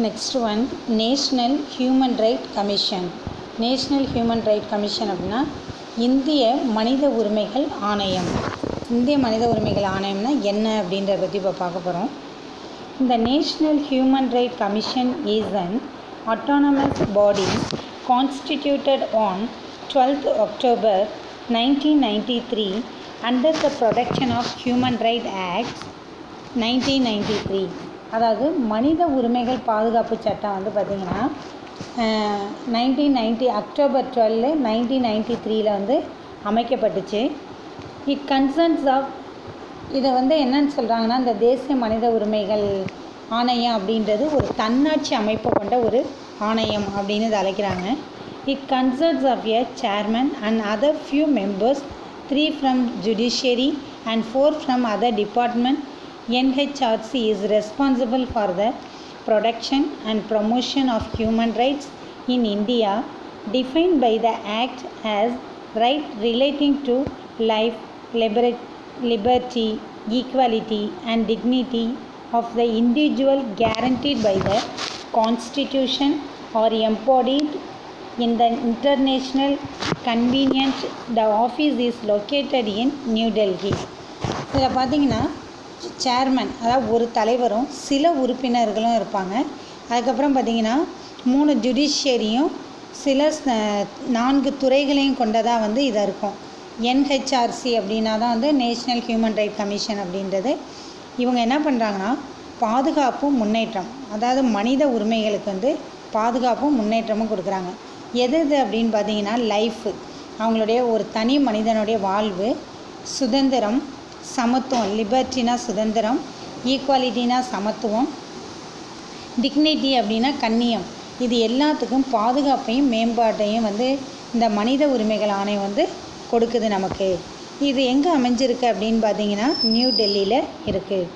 Next one, National Human Rights Commission. National Human Rights Commission அப்படின்னா இந்திய மனித உரிமைகள் ஆணையம். இந்திய மனித உரிமைகள் ஆணையம்னா என்ன அப்படின்றத பற்றி இப்போ பார்க்க போகிறோம். இந்த national human rights commission is an autonomous body constituted on 12th October 1993 under the Protection of Human Rights Act 1993. அதாவது மனித உரிமைகள் பாதுகாப்பு சட்டம் வந்து பார்த்திங்கன்னா 1990 அக்டோபர் 12 1993 வந்து அமைக்கப்பட்டுச்சு. இட் கன்சர்ன்ஸ் ஆஃப் இதை வந்து என்னன்னு சொல்கிறாங்கன்னா, இந்த தேசிய மனித உரிமைகள் ஆணையம் அப்படின்றது ஒரு தன்னாட்சி அமைப்பு கொண்ட ஒரு ஆணையம் அப்படின்னு இதை அழைக்கிறாங்க. It concerns of a chairman and other few members 3 from judiciary and 4 from other department. NHRC is responsible for the protection and promotion of human rights in India, defined by the Act as right relating to life, liberty, equality and dignity of the individual guaranteed by the Constitution or embodied in the international convention. The office is located in New Delhi. இதில் பார்த்திங்கன்னா chairman, அதாவது ஒரு தலைவரும் சில உறுப்பினர்களும் இருப்பாங்க. அதுக்கப்புறம் பார்த்திங்கன்னா 3 ஜுடிஷியரியும் சில 4 துறைகளையும் கொண்டதாக வந்து இதாக இருக்கும். NHRC அப்படின்னா தான் வந்து நேஷ்னல் ஹியூமன் ரைட்ஸ் கமிஷன் அப்படின்றது. இவங்க என்ன பண்ணுறாங்கன்னா, பாதுகாப்பும் முன்னேற்றம், அதாவது மனித உரிமைகளுக்கு வந்து பாதுகாப்பும் முன்னேற்றமும் கொடுக்குறாங்க. எது அப்படின்னு பார்த்திங்கன்னா, லைஃபு, அவங்களுடைய ஒரு தனி மனிதனுடைய வாழ்வு, சுதந்திரம், சமத்துவம், லிபர்ட்டினா சுதந்திரம், ஈக்குவாலிட்டினா சமத்துவம், டிக்னிட்டி அப்படின்னா கண்ணியம், இது எல்லாத்துக்கும் பாதுகாப்பையும் மேம்பாட்டையும் வந்து இந்த மனித உரிமைகள் ஆணையம் வந்து கொடுக்குது நமக்கு. இது எங்கே அமைஞ்சிருக்கு அப்படின்னு பார்த்தீங்கன்னா, நியூ டெல்லியில் இருக்குது.